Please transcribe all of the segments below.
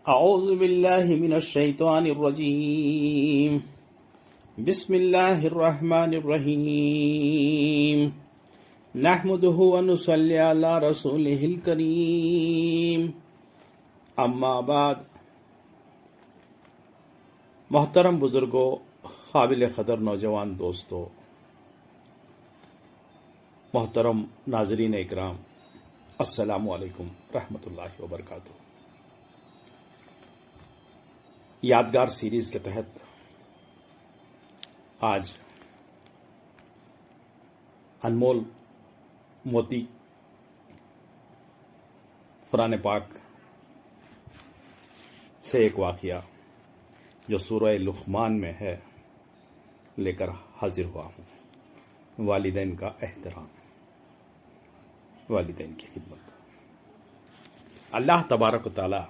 اعوذ باللہ من الشیطان الرجیم بسم اللہ الرحمن الرحیم نحمدہ ونصلی علی رسولہ الکریم اما بعد۔ محترم بزرگوں، قابل قدر نوجوان دوستوں، محترم ناظرین اکرام، السلام علیکم رحمۃ اللہ وبرکاتہ۔ یادگار سیریز کے تحت آج انمول موتی قرآن پاک سے ایک واقعہ جو سورہ لقمان میں ہے لے کر حاضر ہوا ہوں۔ والدین کا احترام، والدین کی خدمت۔ اللہ تبارک و تعالی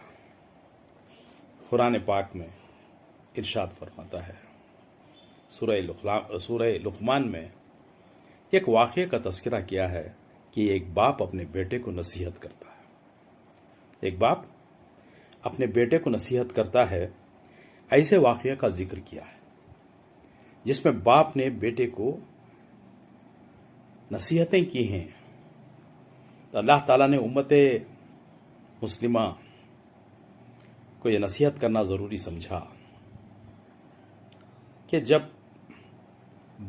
قرآن پاک میں ارشاد فرماتا ہے، سورہ لقمان میں ایک واقعے کا تذکرہ کیا ہے کہ ایک باپ اپنے بیٹے کو نصیحت کرتا ہے۔ ایک باپ اپنے بیٹے کو نصیحت کرتا ہے، ایسے واقعے کا ذکر کیا ہے جس میں باپ نے بیٹے کو نصیحتیں کی ہیں۔ تو اللہ تعالیٰ نے امت مسلمہ کو یہ نصیحت کرنا ضروری سمجھا کہ جب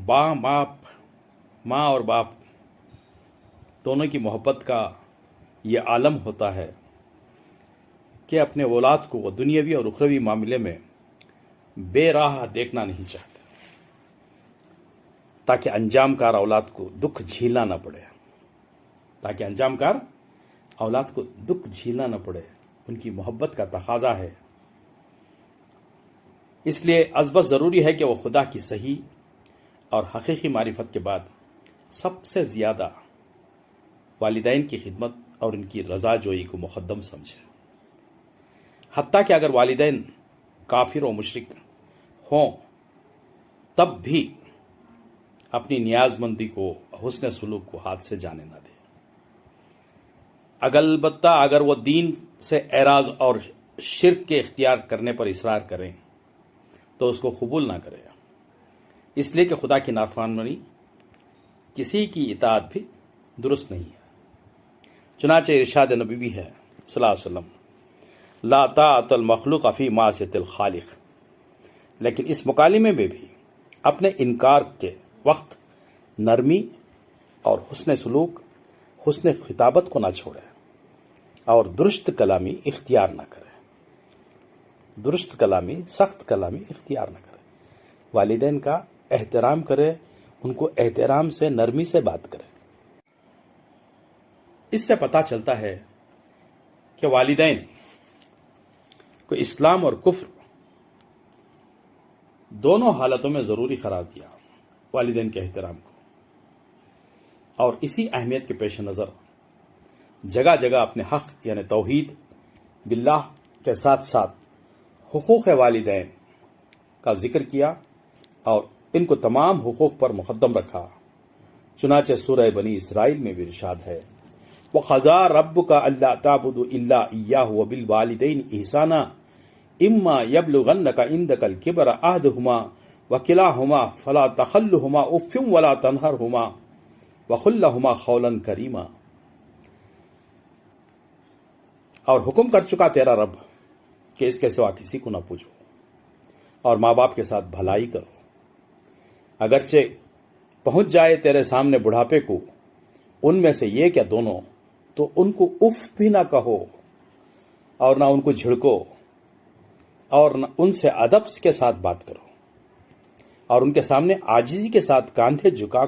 ماں اور باپ دونوں کی محبت کا یہ عالم ہوتا ہے کہ اپنے اولاد کو وہ دنیاوی اور اخروی معاملے میں بے راہ دیکھنا نہیں چاہتے، تاکہ انجام کار اولاد کو دکھ جھیلنا نہ پڑے، ان کی محبت کا تقاضا ہے۔ اس لیے ازبس ضروری ہے کہ وہ خدا کی صحیح اور حقیقی معرفت کے بعد سب سے زیادہ والدین کی خدمت اور ان کی رضا جوئی کو مقدم سمجھے، حتیٰ کہ اگر والدین کافر و مشرک ہوں تب بھی اپنی نیاز مندی کو، حسن سلوک کو ہاتھ سے جانے نہ دے۔ البتہ اگر وہ دین سے اعراض اور شرک کے اختیار کرنے پر اصرار کریں تو اس کو قبول نہ کرے، اس لیے کہ خدا کی نافرمانی کسی کی اطاعت بھی درست نہیں ہے۔ چنانچہ ارشاد نبوی ہے صلی اللہ علیہ وسلم، لا طاعت المخلوق فی معصیت الخالق، لیکن اس مکالمے میں بھی اپنے انکار کے وقت نرمی اور حسن سلوک، حسن خطابت کو نہ چھوڑے اور درست کلامی اختیار نہ کرے، سخت کلامی اختیار نہ کرے، والدین کا احترام کرے، ان کو احترام سے، نرمی سے بات کرے۔ اس سے پتہ چلتا ہے کہ والدین کو اسلام اور کفر دونوں حالتوں میں ضروری قرار دیا والدین کے احترام کو، اور اسی اہمیت کے پیش نظر جگہ جگہ اپنے حق یعنی توحید باللہ کے ساتھ ساتھ حقوق والدین کا ذکر کیا اور ان کو تمام حقوق پر مقدم رکھا۔ چنانچہ سورہ بنی اسرائیل میں بھی ارشاد ہے، وَقَضَىٰ رَبُّكَ أَلَّا تَعْبُدُوا إِلَّا إِيَّاهُ وَبِالْوَالِدَيْنِ إِحْسَانًا إِمَّا يَبْلُغَنَّكَ عِندَكَ الْكِبَرَ أَحَدُهُمَا وَكِلَاهُمَا فَلَا تَقُل لَّهُمَا أُفٍّ وَلَا تَنْهَرْهُمَا وَقُل لَّهُمَا قَوْلًا كَرِيمًا۔ اور حکم کر چکا تیرا رب کہ اس کے سوا کسی کو نہ پوچھو، اور ماں باپ کے ساتھ بھلائی کرو، اگرچہ پہنچ جائے تیرے سامنے بڑھاپے کو ان میں سے یہ کیا دونوں، تو ان کو اف بھی نہ کہو اور نہ ان کو جھڑکو، اور نہ ان سے ادب کے ساتھ بات کرو، اور ان کے سامنے عاجزی کے ساتھ کاندھے جھکا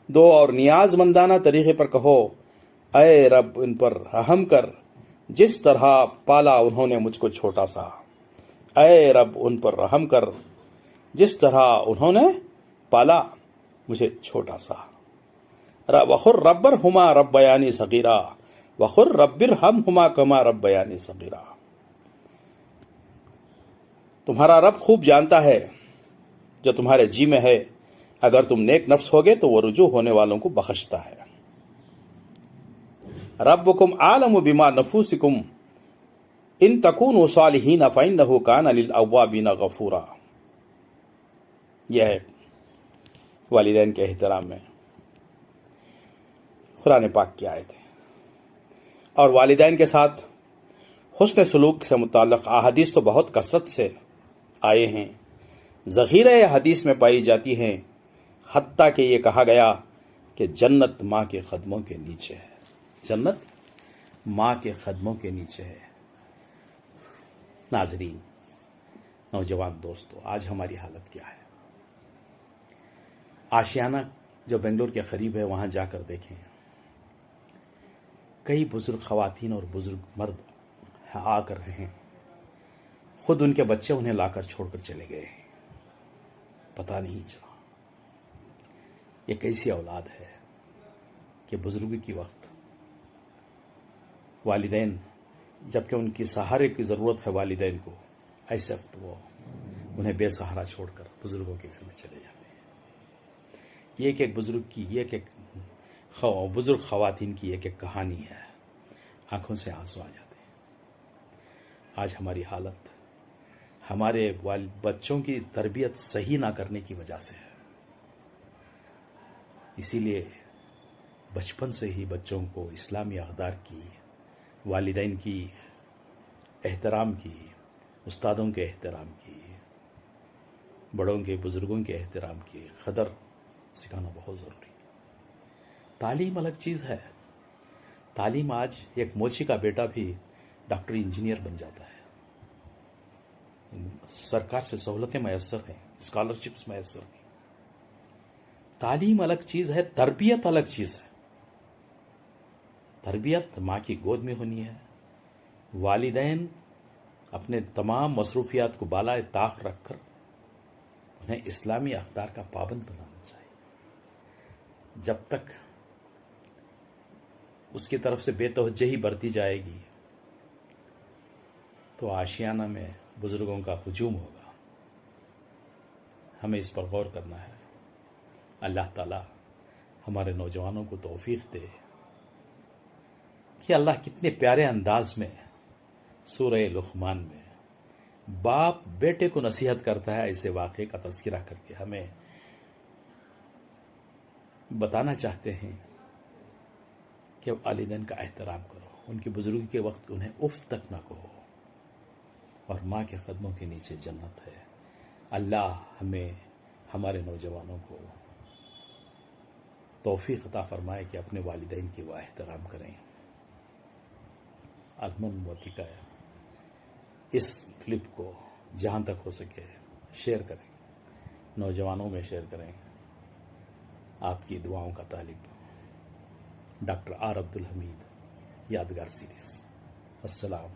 دو اور نیاز مندانہ طریقے پر کہو، اے رب ان پر رحم کر جس طرح پالا انہوں نے مجھ کو چھوٹا سا، اے رب ان پر رحم کر جس طرح انہوں نے پالا مجھے چھوٹا سا۔ وَقُل رَّبِّرْحَمْهُمَا رَبَّيَانِي صَغِيرًا وَقُل رَّبِّرْحَمْهُمَا كَمَا رَبَّيَانِي صَغِيرًا۔ تمہارا رب خوب جانتا ہے جو تمہارے جی میں ہے، اگر تم نیک نفس ہوگے تو وہ رجوع ہونے والوں کو بخشتا ہے۔ ربکم عالم بما نفوسکم ان تکونوا صالحین فإنہ کان للأوابین غفورا. یہ ہے والدین کے احترام میں قرآن پاک کی آیت ہے. اور والدین کے ساتھ حسن سلوک سے متعلق احادیث تو بہت کثرت سے آئے ہیں، ذخیرہ حدیث میں پائی جاتی ہیں، حتیٰ کہ یہ کہا گیا کہ جنت ماں کے قدموں کے نیچے ہے. جنت ماں کے قدموں کے نیچے ہے. ناظرین، نوجوان دوستو، آج ہماری حالت کیا ہے؟ آشیانہ جو بنگلور کے قریب ہے وہاں جا کر دیکھیں، کئی بزرگ خواتین اور بزرگ مرد آ کر رہے ہیں، خود ان کے بچے انہیں لا کر چھوڑ کر چلے گئے ہیں. پتہ نہیں چلا یہ کیسی اولاد ہے کہ بزرگی کی وقت والدین، جبکہ ان کی سہارے کی ضرورت ہے والدین کو، ایسے وقت وہ انہیں بے سہارا چھوڑ کر بزرگوں کے گھر میں چلے جاتے ہیں. یہ ایک بزرگ کی، یہ ایک بزرگ خواتین کی ایک کہانی ہے. آنکھوں سے آنسو آ جاتے ہیں. آج ہماری حالت ہمارے بچوں کی تربیت صحیح نہ کرنے کی وجہ سے ہے. اسی لیے بچپن سے ہی بچوں کو اسلامی اقدار کی، والدین کی احترام کی، استادوں کے احترام کی، بڑوں کے بزرگوں کے احترام کی قدر سکھانا بہت ضروری ہے. تعلیم الگ چیز ہے. تعلیم آج ایک موچی کا بیٹا بھی ڈاکٹر انجینئر بن جاتا ہے. سرکار سے سہولتیں میسر ہیں، اسکالرشپس میسر ہیں. تعلیم الگ چیز ہے، تربیت الگ چیز ہے. تربیت ماں کی گود میں ہونی ہے. والدین اپنے تمام مصروفیات کو بالائے طاق رکھ کر انہیں اسلامی اقدار کا پابند بنانا چاہیے. جب تک اس کی طرف سے بے توجہی برتی جائے گی تو آشیانہ میں بزرگوں کا ہجوم ہوگا. ہمیں اس پر غور کرنا ہے. اللہ تعالی ہمارے نوجوانوں کو توفیق دے کہ اللہ کتنے پیارے انداز میں سورہ لقمان میں باپ بیٹے کو نصیحت کرتا ہے. ایسے واقعے کا تذکرہ کر کے ہمیں بتانا چاہتے ہیں کہ والدین کا احترام کرو، ان کی بزرگی کے وقت انہیں اف تک نہ کہو، اور ماں کے قدموں کے نیچے جنت ہے. اللہ ہمیں ہمارے نوجوانوں کو توفیق عطا فرمائے کہ اپنے والدین کی وہ احترام کریں. المن موتی کا اس کلپ کو جہاں تک ہو سکے شیئر کریں، نوجوانوں میں شیئر کریں. آپ کی دعاؤں کا طالب، ڈاکٹر آر عبدالحمید، یادگار سیریز. السلام.